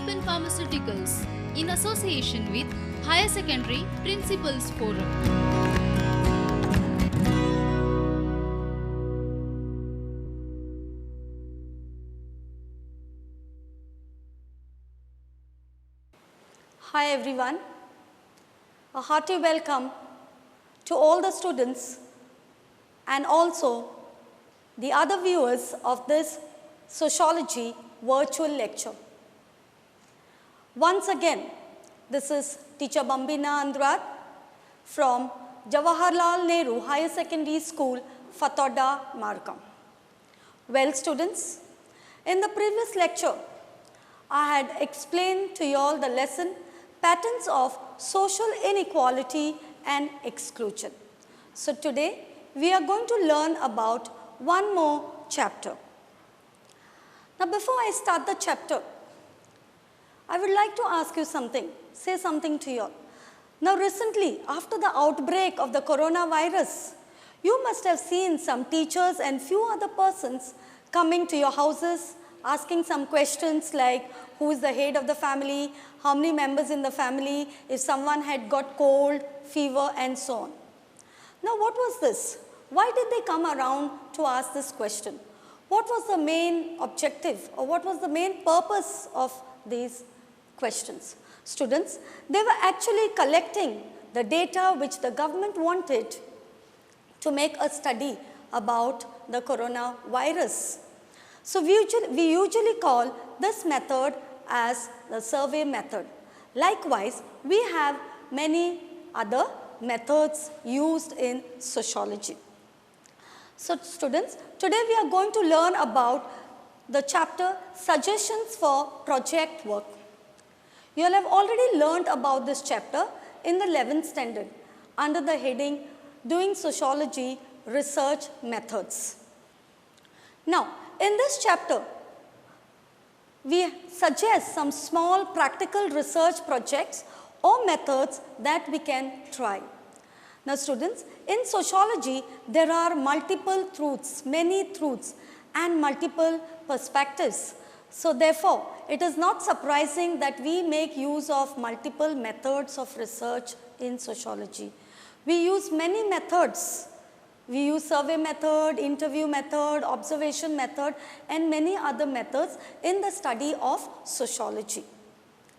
in Pharmaceuticals in association with Higher Secondary Principals Forum. Hi everyone, a hearty welcome to all the students and also the other viewers of this Sociology virtual lecture. Once again, this is teacher Bambina Andrade from Jawaharlal Nehru Higher Secondary School, Fatorda, Markham. Well students, in the previous lecture, I had explained to you all the lesson patterns of social inequality and exclusion. So today, we are going to learn about one more chapter. Now before I start the chapter, I would like to ask you something, say something to you all. Now recently, after the outbreak of the coronavirus, you must have seen some teachers and few other persons coming to your houses, asking some questions like who is the head of the family, how many members in the family, if someone had got cold, fever and so on. Now what was this? Why did they come around to ask this question? What was the main objective or what was the main purpose of these questions? Students, they were actually collecting the data which the government wanted to make a study about the coronavirus. So we usually call this method as the survey method. Likewise, we have many other methods used in sociology. So students, today we are going to learn about the chapter Suggestions for Project Work. You all have already learned about this chapter in the 11th standard under the heading Doing Sociology Research Methods. Now, in this chapter, we suggest some small practical research projects or methods that we can try. Now students, in sociology, there are multiple truths, many truths and multiple perspectives. So therefore, it is not surprising that we make use of multiple methods of research in sociology. We use many methods. We use survey method, interview method, observation method and many other methods in the study of sociology.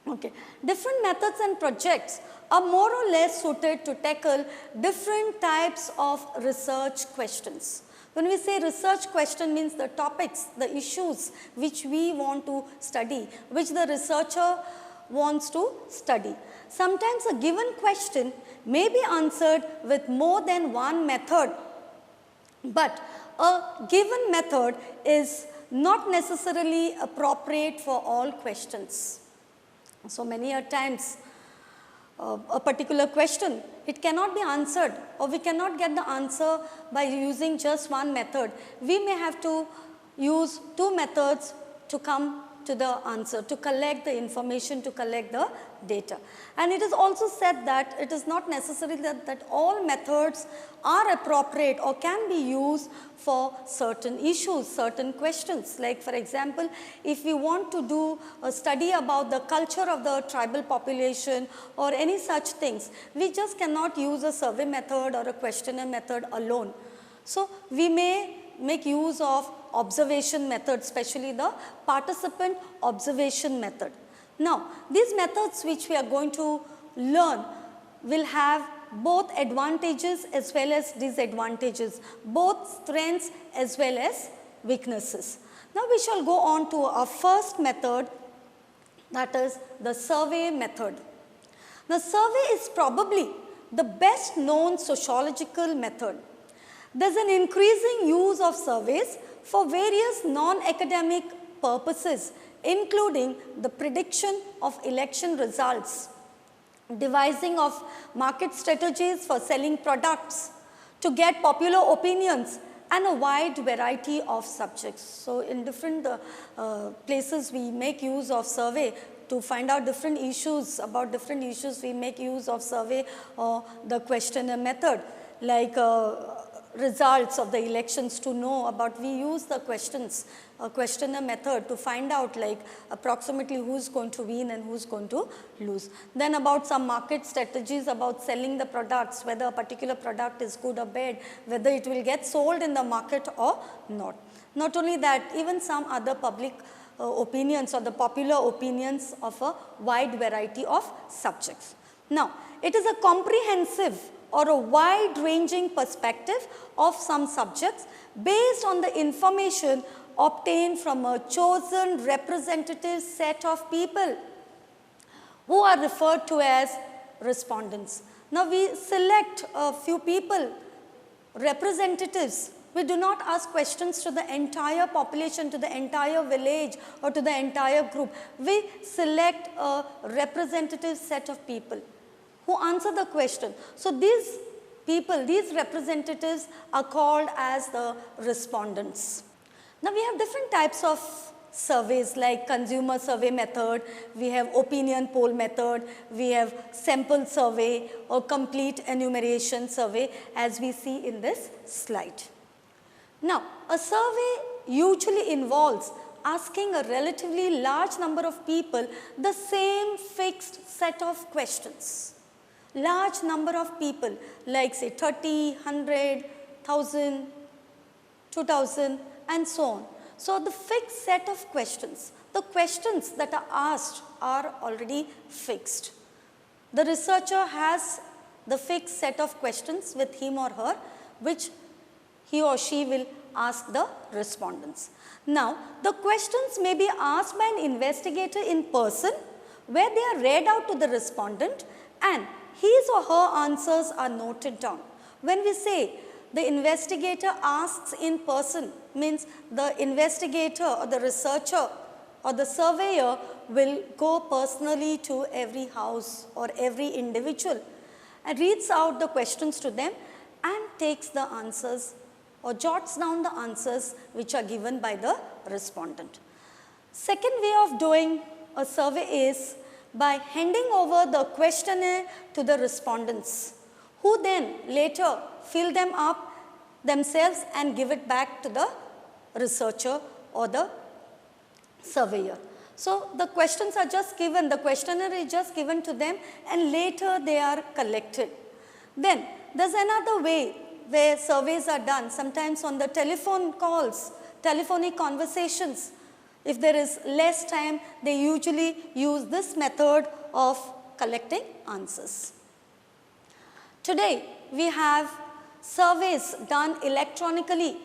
Okay. Different methods and projects are more or less suited to tackle different types of research questions. When we say research question means the topics, the issues which we want to study, which the researcher wants to study. Sometimes a given question may be answered with more than one method, but a given method is not necessarily appropriate for all questions. So many a times a particular question, it cannot be answered or we cannot get the answer by using just one method. We may have to use two methods to come to the answer, to collect the information, to collect the data. And it is also said that it is not necessary that all methods are appropriate or can be used for certain issues, certain questions. Like for example, if we want to do a study about the culture of the tribal population or any such things, we just cannot use a survey method or a questionnaire method alone. So we may make use of observation method, especially the participant observation method. Now, these methods which we are going to learn will have both advantages as well as disadvantages, both strengths as well as weaknesses. Now, we shall go on to our first method, that is the survey method. The survey is probably the best known sociological method. There is an increasing use of surveys for various non-academic purposes, including the prediction of election results, devising of market strategies for selling products, to get popular opinions and a wide variety of subjects. So in different places we make use of survey to find out different issues. About different issues we make use of survey or the questionnaire method. Like results of the elections to know about, we use the questions, questionnaire method to find out like approximately who's going to win and who's going to lose. Then about some market strategies about selling the products, whether a particular product is good or bad, whether it will get sold in the market or not. Not only that, even some other public opinions or the popular opinions of a wide variety of subjects. Now, it is a comprehensive or a wide-ranging perspective of some subjects based on the information obtained from a chosen representative set of people who are referred to as respondents. Now, we select a few people, representatives. We do not ask questions to the entire population, to the entire village or to the entire group. We select a representative set of people who answer the question. So, these people, these representatives are called as the respondents. Now, we have different types of surveys like consumer survey method, we have opinion poll method, we have sample survey or complete enumeration survey as we see in this slide. Now, a survey usually involves asking a relatively large number of people the same fixed set of questions. Large number of people like say 30, 100, 1000, 2000 and so on. So, the fixed set of questions, the questions that are asked are already fixed. The researcher has the fixed set of questions with him or her which he or she will ask the respondents. Now, the questions may be asked by an investigator in person where they are read out to the respondent and his or her answers are noted down. When we say the investigator asks in person, means the investigator or the researcher or the surveyor will go personally to every house or every individual and reads out the questions to them and takes the answers or jots down the answers which are given by the respondent. Second way of doing a survey is by handing over the questionnaire to the respondents, who then later fill them up themselves and give it back to the researcher or the surveyor. So, the questions are just given, the questionnaire is just given to them and later they are collected. Then there is another way where surveys are done, sometimes on the telephone calls, telephonic conversations. If there is less time, they usually use this method of collecting answers. Today, we have surveys done electronically.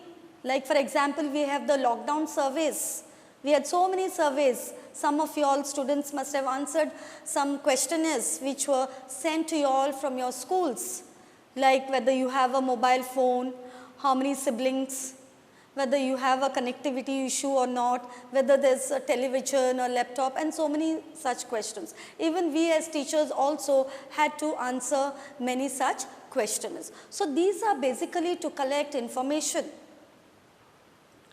Like for example, we have the lockdown surveys. We had so many surveys. Some of you all students must have answered some questionnaires which were sent to you all from your schools. Like whether you have a mobile phone, how many siblings, whether you have a connectivity issue or not, whether there's a television or laptop and so many such questions. Even we as teachers also had to answer many such questions. So, these are basically to collect information,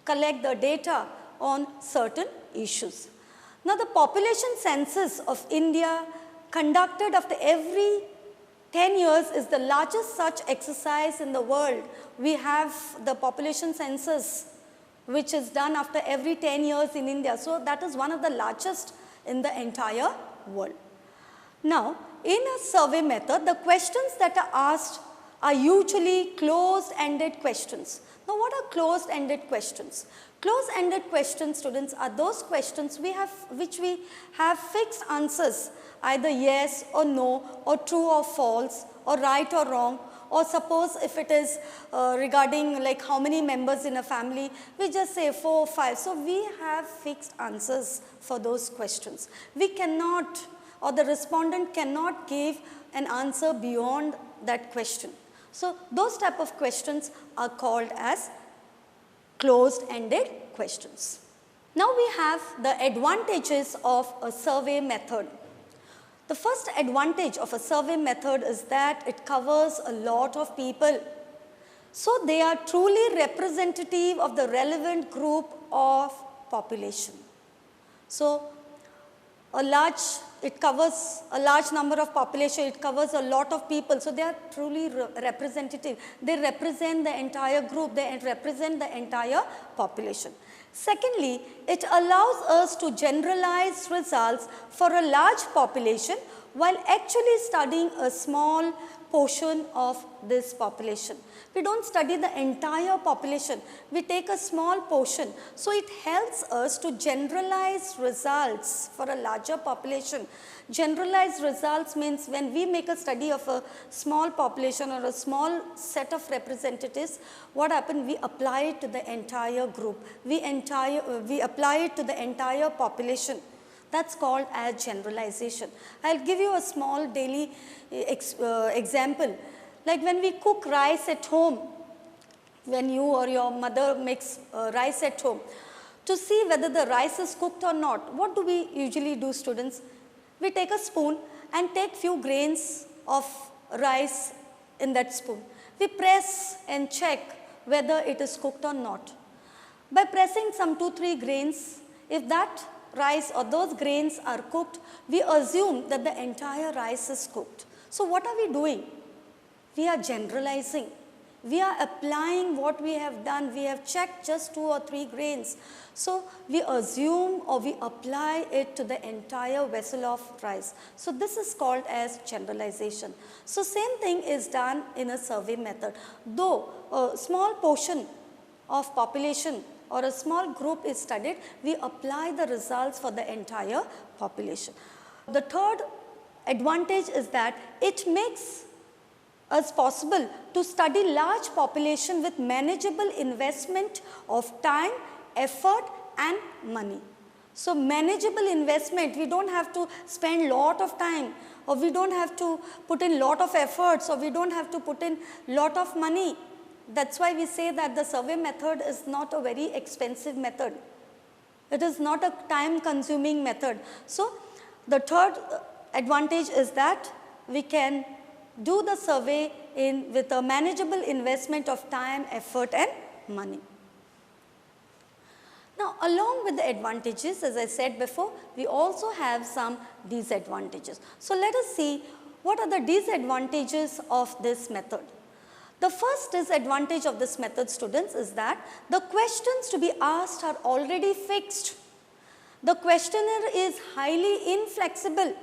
collect the data on certain issues. Now, the population census of India conducted after every 10 years is the largest such exercise in the world. We have the population census which is done after every 10 years in India. So, that is one of the largest in the entire world. Now, in a survey method, the questions that are asked are usually closed-ended questions. Now, what are closed-ended questions? Closed-ended questions, students, are those questions which we have fixed answers, either yes or no, or true or false, or right or wrong, or suppose if it is regarding like how many members in a family, we just say 4 or 5. So, we have fixed answers for those questions. We cannot, or the respondent cannot give an answer beyond that question. So, those type of questions are called as closed-ended questions. Now, we have the advantages of a survey method. The first advantage of a survey method is that it covers a lot of people. So, they are truly representative of the relevant group of population. So, a large it covers a large number of population, it covers a lot of people. So, they are truly representative. They represent the entire group, they represent the entire population. Secondly, it allows us to generalize results for a large population while actually studying a small portion of this population. We do not study the entire population, we take a small portion. So, it helps us to generalize results for a larger population. Generalized results means when we make a study of a small population or a small set of representatives, what happens? We apply it to the entire group, we apply it to the entire population. That is called as generalization. I will give you a small daily example. Like when we cook rice at home, when you or your mother makes rice at home, to see whether the rice is cooked or not, what do we usually do, students? We take a spoon and take few grains of rice in that spoon. We press and check whether it is cooked or not. By pressing some 2-3 grains, if that rice or those grains are cooked, we assume that the entire rice is cooked. So, what are we doing? We are generalizing. We are applying what we have done. We have checked just 2 or 3 grains. So, we assume or we apply it to the entire vessel of rice. So, this is called as generalization. So, same thing is done in a survey method. Though a small portion of population or a small group is studied, we apply the results for the entire population. The third advantage is that it makes us possible to study large population with manageable investment of time, effort and money. So, manageable investment, we do not have to spend lot of time, or we do not have to put in lot of efforts, or we do not have to put in lot of money. That is why we say that the survey method is not a very expensive method. It is not a time consuming method. So, the third advantage is that we can do the survey with a manageable investment of time, effort and money. Now, along with the advantages, as I said before, we also have some disadvantages. So, let us see what are the disadvantages of this method. The first disadvantage of this method, students, is that the questions to be asked are already fixed. The questionnaire is highly inflexible.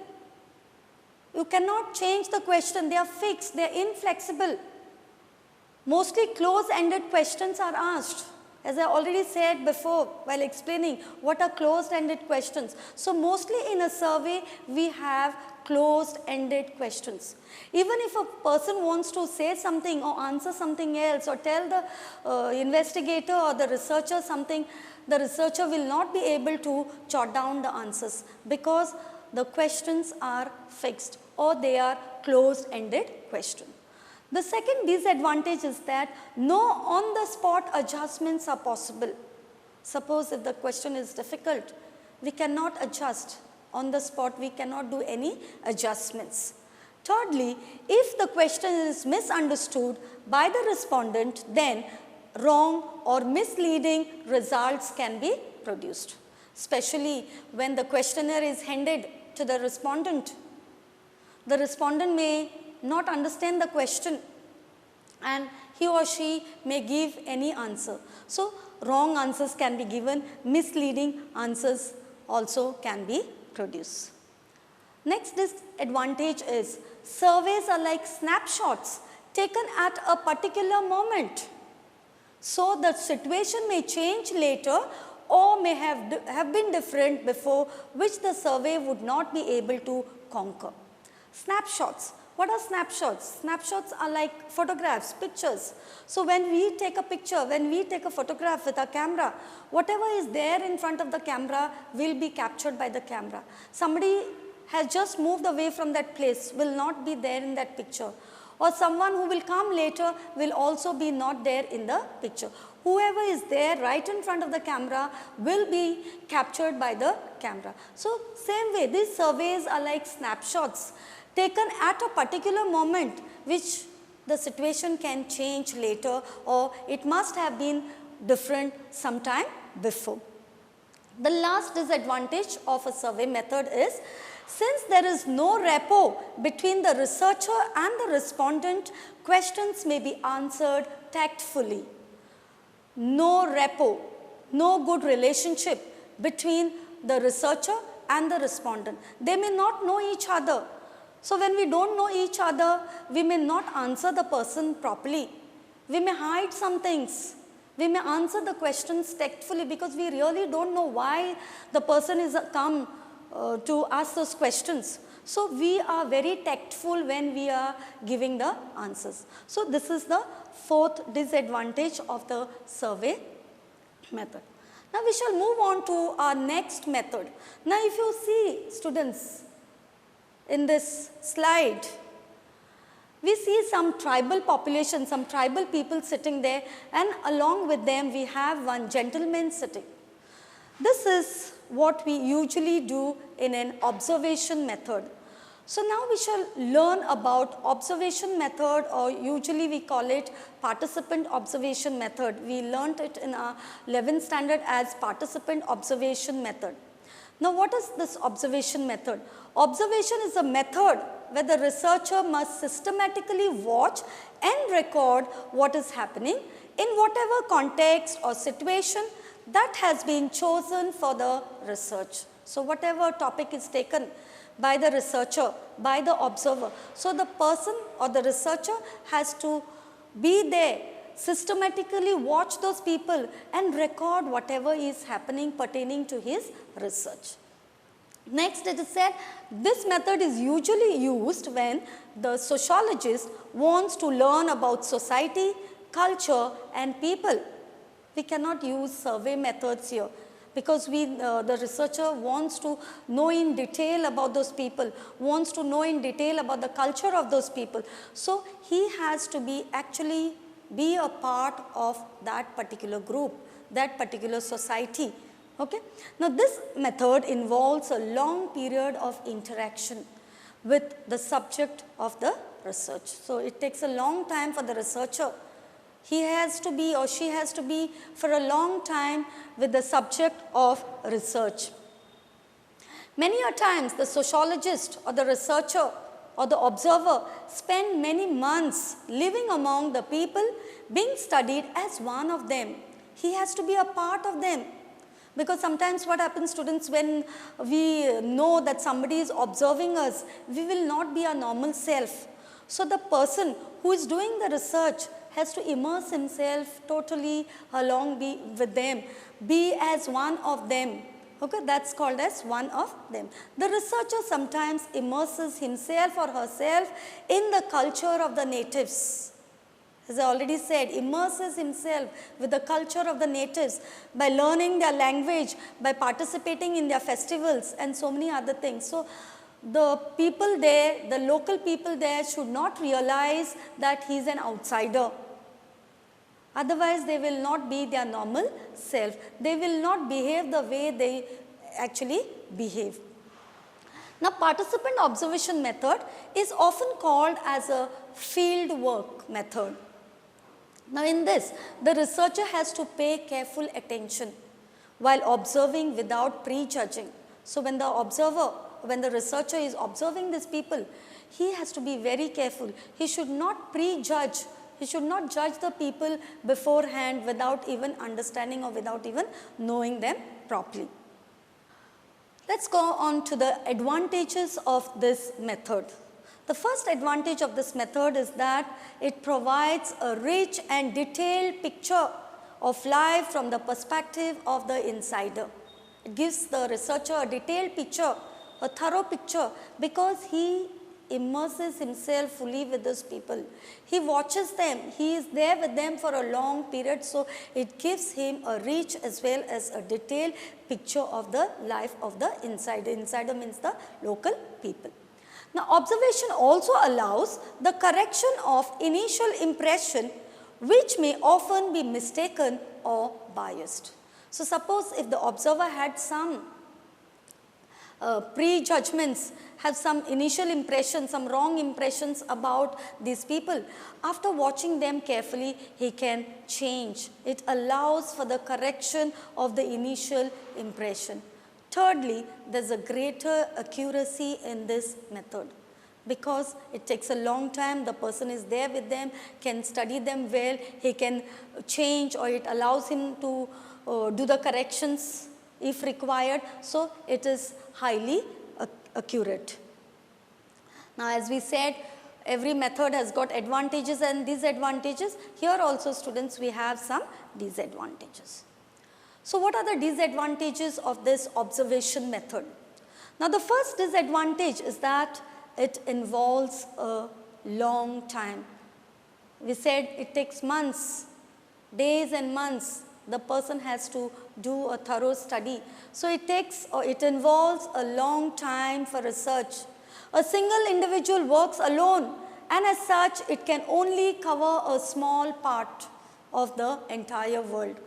You cannot change the question, they are fixed, they are inflexible. Mostly close-ended questions are asked. As I already said before while explaining what are closed-ended questions. So, mostly in a survey we have closed-ended questions. Even if a person wants to say something or answer something else or tell the investigator or the researcher something, the researcher will not be able to jot down the answers because the questions are fixed or they are closed-ended questions. The second disadvantage is that no on-the-spot adjustments are possible. Suppose if the question is difficult, we cannot adjust on the spot, we cannot do any adjustments. Thirdly, if the question is misunderstood by the respondent, then wrong or misleading results can be produced, especially when the questionnaire is handed to the respondent. The respondent may not understand the question and he or she may give any answer. So, wrong answers can be given, misleading answers also can be produced. Next disadvantage is surveys are like snapshots taken at a particular moment. So, the situation may change later or may have been different before, which the survey would not be able to conquer. Snapshots. What are snapshots? Snapshots are like photographs, pictures. So, when we take a picture, when we take a photograph with our camera, whatever is there in front of the camera will be captured by the camera. Somebody has just moved away from that place, will not be there in that picture. Or someone who will come later will also be not there in the picture. Whoever is there right in front of the camera will be captured by the camera. So, same way these surveys are like snapshots taken at a particular moment, which the situation can change later or it must have been different sometime before. The last disadvantage of a survey method is Since there is no rapport between the researcher and the respondent, questions may be answered tactfully. No rapport, no good relationship between the researcher and the respondent. They may not know each other. So when we don't know each other, we may not answer the person properly. We may hide some things. We may answer the questions tactfully because we really don't know why the person is come to ask those questions. So we are very tactful when we are giving the answers. So this is the fourth disadvantage of the survey method. Now we shall move on to our next method. Now if you see, students, in this slide, we see some tribal population, some tribal people sitting there, and along with them we have one gentleman sitting. This is what we usually do in an observation method. So now we shall learn about observation method, or usually we call it participant observation method. We learnt it in our 11th standard as participant observation method. Now what is this observation method? Observation is a method where the researcher must systematically watch and record what is happening in whatever context or situation that has been chosen for the research. So whatever topic is taken by the researcher, by the observer. So the person or the researcher has to be there, systematically watch those people and record whatever is happening pertaining to his research. Next, it is said this method is usually used when the sociologist wants to learn about society, culture and people. We cannot use survey methods here because the researcher wants to know in detail about those people, wants to know in detail about the culture of those people. So he has to be actually be a part of that particular group, that particular society. Okay? Now this method involves a long period of interaction with the subject of the research. So it takes a long time for the researcher. He has to be or she has to be for a long time with the subject of research. Many a times the sociologist or the researcher or the observer spend many months living among the people being studied as one of them. He has to be a part of them. Because sometimes what happens, students, when we know that somebody is observing us, we will not be our normal self. So the person who is doing the research has to immerse himself totally along with them, be as one of them. Okay, that's called as one of them. The researcher sometimes immerses himself or herself in the culture of the natives. As I already said, immerses himself with the culture of the natives by learning their language, by participating in their festivals and so many other things. So the people there, the local people there should not realize that he is an outsider. Otherwise, they will not be their normal self. They will not behave the way they actually behave. Now, participant observation method is often called as a field work method. Now, in this, the researcher has to pay careful attention while observing without prejudging. So, when the researcher is observing these people, he has to be very careful. He should not prejudge. He should not judge the people beforehand without even understanding or without even knowing them properly. Let's go on to the advantages of this method. The first advantage of this method is that it provides a rich and detailed picture of life from the perspective of the insider. It gives the researcher a detailed picture, a thorough picture, because he immerses himself fully with those people. He watches them. He is there with them for a long period. So it gives him a rich as well as a detailed picture of the life of the insider. Insider means the local people. Now, observation also allows the correction of initial impression, which may often be mistaken or biased. So suppose if the observer had some prejudgments, have some initial impressions, some wrong impressions about these people, after watching them carefully, he can change. It allows for the correction of the initial impression. Thirdly, there is a greater accuracy in this method because it takes a long time, the person is there with them, can study them well, he can change or it allows him to do the corrections if required. So, it is highly accurate. Now, as we said, every method has got advantages and disadvantages. Here also students, we have some disadvantages. So, what are the disadvantages of this observation method? Now, the first disadvantage is that it involves a long time. We said it takes months, days and months, the person has to do a thorough study. So, it involves a long time for research. A single individual works alone and as such it can only cover a small part of the entire world.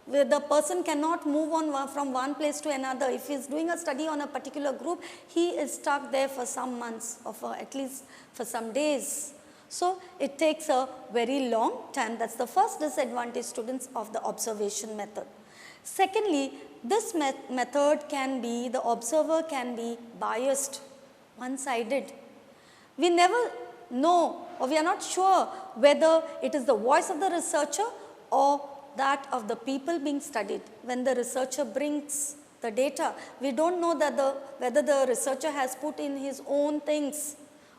Where the person cannot move on from one place to another. If he is doing a study on a particular group, he is stuck there for some months or for at least for some days. So, it takes a very long time. That is the first disadvantage, students, of the observation method. Secondly, this method can be, the observer can be biased, one-sided. We never know or we are not sure whether it is the voice of the researcher or that of the people being studied. When the researcher brings the data, we do not know that whether the researcher has put in his own things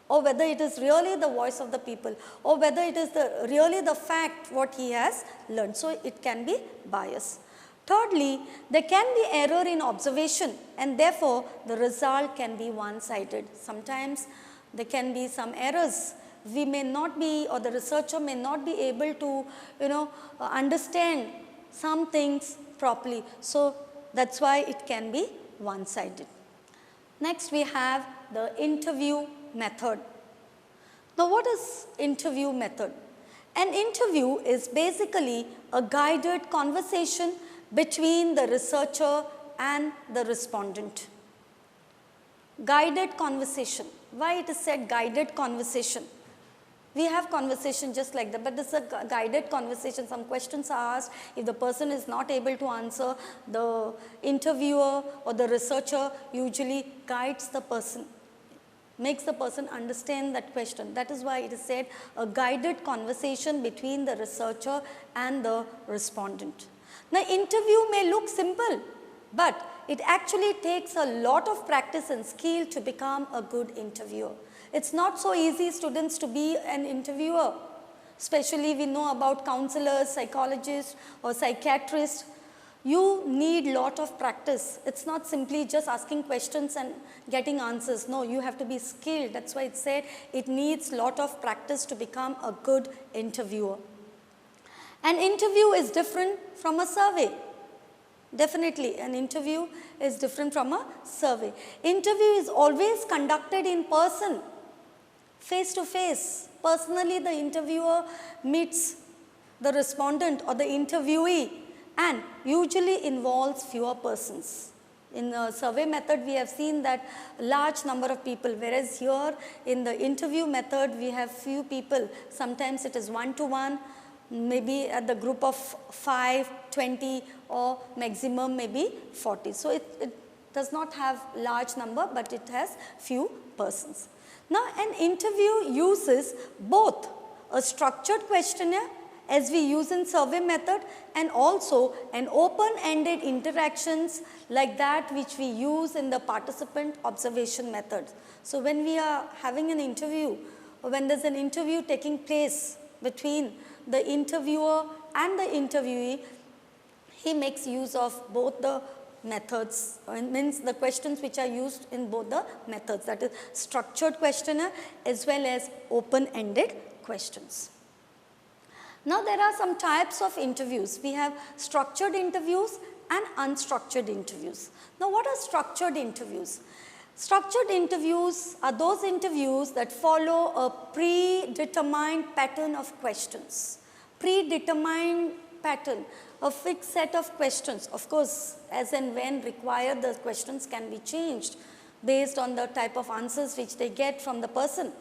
or whether it is really the voice of the people or whether it is really the fact what he has learned. So, it can be biased. Thirdly, there can be error in observation and therefore, the result can be one-sided. Sometimes there can be some errors. We may not be or the researcher may not be able to understand some things properly. So, that is why it can be one-sided. Next we have the interview method. Now, what is interview method? An interview is basically a guided conversation between the researcher and the respondent. Guided conversation. Why it is said guided conversation? We have conversation just like that, but this is a guided conversation. Some questions are asked. If the person is not able to answer, the interviewer or the researcher usually guides the person, makes the person understand that question. That is why it is said a guided conversation between the researcher and the respondent. Now, interview may look simple, but it actually takes a lot of practice and skill to become a good interviewer. It is not so easy, students, to be an interviewer. Especially we know about counselors, psychologists or psychiatrists. You need lot of practice. It is not simply just asking questions and getting answers. No, you have to be skilled. That is why it said it needs lot of practice to become a good interviewer. An interview is different from a survey. Definitely, an interview is different from a survey. Interview is always conducted in person, face to face. Personally, the interviewer meets the respondent or the interviewee and usually involves fewer persons. In the survey method, we have seen that large number of people, whereas here in the interview method, we have few people. Sometimes it is one-to-one, maybe at the group of 5, 20 or maximum maybe 40. So, it does not have large number, but it has few persons. Now, an interview uses both a structured questionnaire as we use in survey method and also an open-ended interactions like that which we use in the participant observation method. So, when we are having an interview or when there is an interview taking place between the interviewer and the interviewee, he makes use of both the methods, means the questions which are used in both the methods, that is structured questionnaire as well as open-ended questions. Now, there are some types of interviews. We have structured interviews and unstructured interviews. Now, what are structured interviews? Structured interviews are those interviews that follow a predetermined pattern of questions. Predetermined pattern, a fixed set of questions. Of course, as and when required, the questions can be changed based on the type of answers which they get from the person.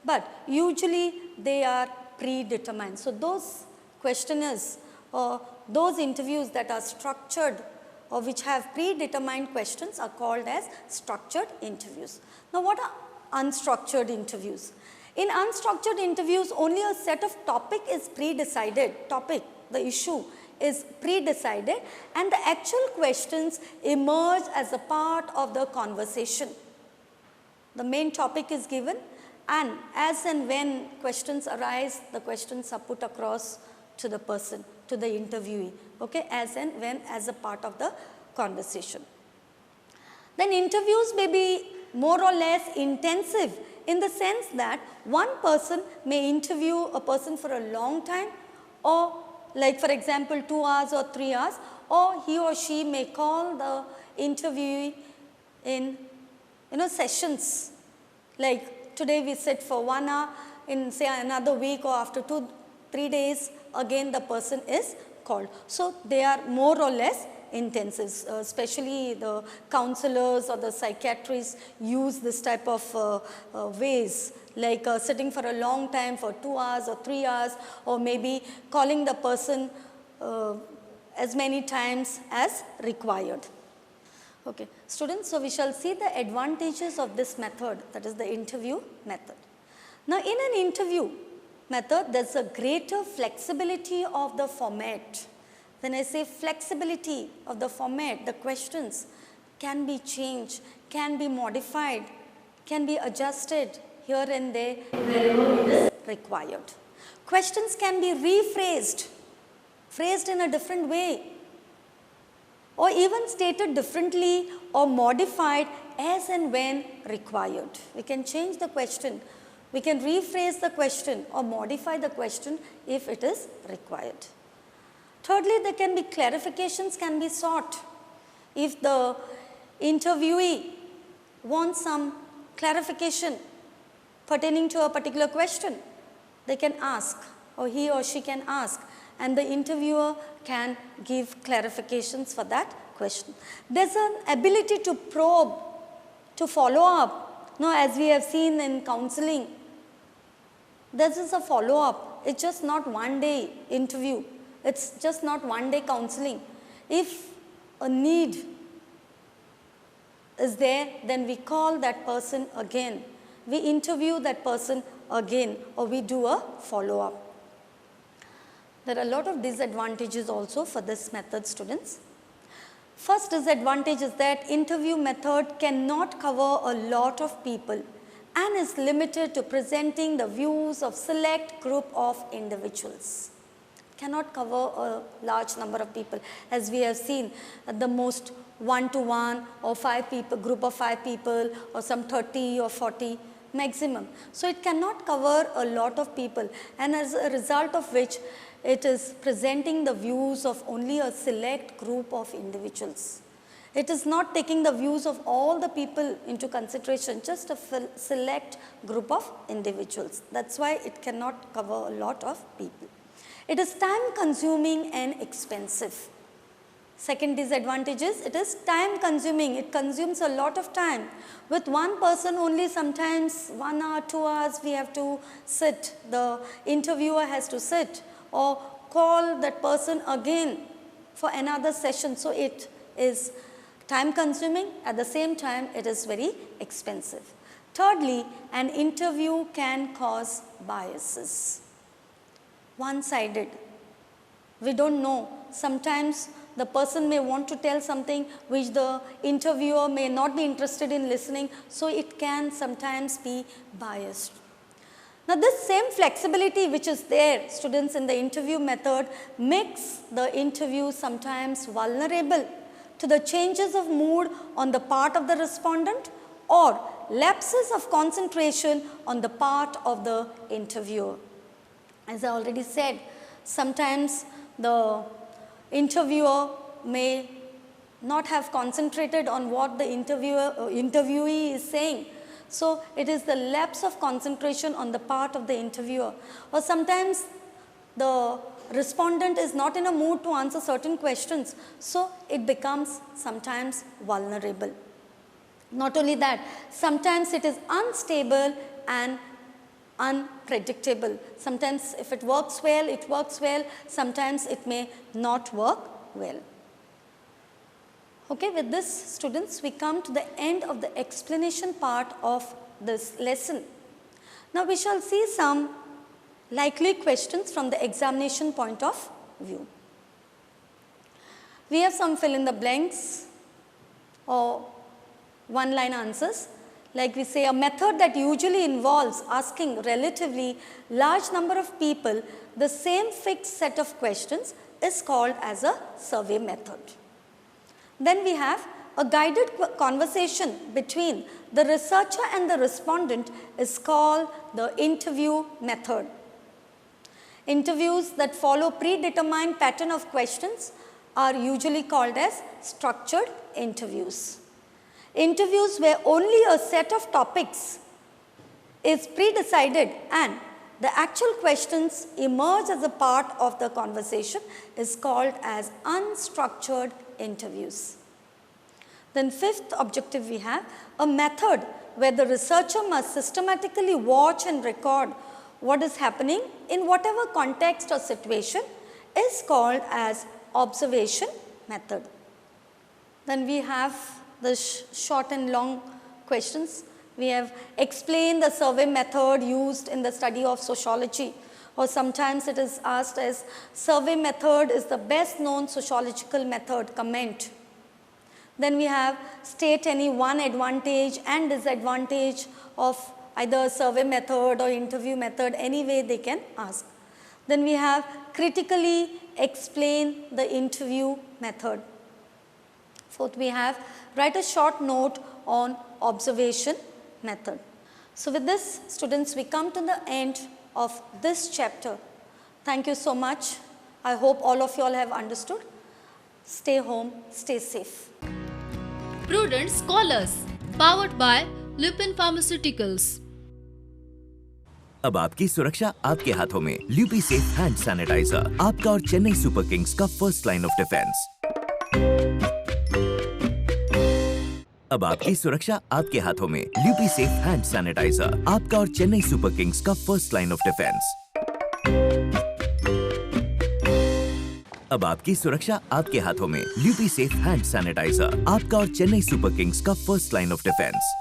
But usually they are predetermined. So, those questionnaires or those interviews that are structured or which have predetermined questions are called as structured interviews. Now, what are unstructured interviews? In unstructured interviews, only a set of topic is pre-decided, the issue is pre-decided, and the actual questions emerge as a part of the conversation. The main topic is given, and as and when questions arise, the questions are put across to the person, to the interviewee, okay, as and when, as a part of the conversation. Then interviews may be more or less intensive in the sense that one person may interview a person for a long time, or like for example 2 hours or 3 hours, or he or she may call the interviewee in sessions, like today we sit for 1 hour, in say another week or after 2-3 days again the person is called. So they are more or less intensive, especially the counselors or the psychiatrists use this type of ways, like sitting for a long time for 2 hours or 3 hours, or maybe calling the person as many times as required. Okay, students, so we shall see the advantages of this method, that is the interview method. Now, in an interview method, there is a greater flexibility of the format. When I say flexibility of the format, the questions can be changed, can be modified, can be adjusted here and there wherever it is required. Questions can be rephrased, phrased in a different way, or even stated differently or modified as and when required. We can change the question, we can rephrase the question or modify the question if it is required. Thirdly, there can be clarifications can be sought. If the interviewee wants some clarification pertaining to a particular question, they can ask, or he or she can ask, and the interviewer can give clarifications for that question. There is an ability to probe, to follow up. Now, as we have seen in counseling, this is a follow up. It's just not one day interview. It's just not one day counseling. If a need is there, then we call that person again. We interview that person again, or we do a follow up. There are a lot of disadvantages also for this method, students. First disadvantage is that interview method cannot cover a lot of people and is limited to presenting the views of select group of individuals. Cannot cover a large number of people, as we have seen at the most 1-to-1 or 5 people, group of 5 people, or some 30 or 40 maximum. So it cannot cover a lot of people, and as a result of which it is presenting the views of only a select group of individuals. It is not taking the views of all the people into consideration, just a select group of individuals. That's why it cannot cover a lot of people. It is time consuming and expensive. Second disadvantage is it is time consuming. It consumes a lot of time. With one person only, sometimes 1 hour, 2 hours we have to sit. The interviewer has to sit or call that person again for another session. So it is time consuming, at the same time it is very expensive. Thirdly, an interview can cause biases. One-sided. We don't know. Sometimes the person may want to tell something which the interviewer may not be interested in listening, so it can sometimes be biased. Now, this same flexibility which is there, students, in the interview method makes the interview sometimes vulnerable to the changes of mood on the part of the respondent or lapses of concentration on the part of the interviewer. As I already said, sometimes the interviewer may not have concentrated on what the interviewee is saying. So it is the lapse of concentration on the part of the interviewer. Or sometimes the respondent is not in a mood to answer certain questions, so it becomes sometimes vulnerable. Not only that, sometimes it is unstable and unpredictable. Sometimes if it works well, it works well. Sometimes it may not work well. Okay, with this, students, we come to the end of the explanation part of this lesson. Now, we shall see some likely questions from the examination point of view. We have some fill in the blanks or one line answers. Like we say, a method that usually involves asking relatively large number of people the same fixed set of questions is called as a survey method. Then we have a guided conversation between the researcher and the respondent is called the interview method. Interviews that follow predetermined pattern of questions are usually called as structured interviews. Interviews where only a set of topics is pre-decided and the actual questions emerge as a part of the conversation is called as unstructured interviews. Then fifth objective we have a method where the researcher must systematically watch and record what is happening in whatever context or situation is called as observation method. Then we have the short and long questions. We have explained the survey method used in the study of sociology, or sometimes it is asked as survey method is the best known sociological method, comment. Then we have state any one advantage and disadvantage of either survey method or interview method, any way they can ask. Then we have critically explain the interview method. Fourth, we have write a short note on observation method. So with this, students, we come to the end of this chapter. Thank you so much. I hope all of you all have understood. Stay home, stay safe. Prudent Scholars, powered by Lupin Pharmaceuticals. अब आपकी सुरक्षा आपके हाथों में। ल्यूपी safe hand sanitiser, आपका और Chennai super Kings का first line of defence. अब आपकी सुरक्षा आपके हाथों में। ल्यूपी सेफ हैंड सैनिटाइजर, आपका और चेन्नई सुपर किंग्स का फर्स्ट लाइन ऑफ डिफेंस। अब आपकी सुरक्षा आपके हाथों में। ल्यूपी सेफ हैंड सैनिटाइजर, आपका और चेन्नई सुपर किंग्स का फर्स्ट लाइन ऑफ डिफेंस।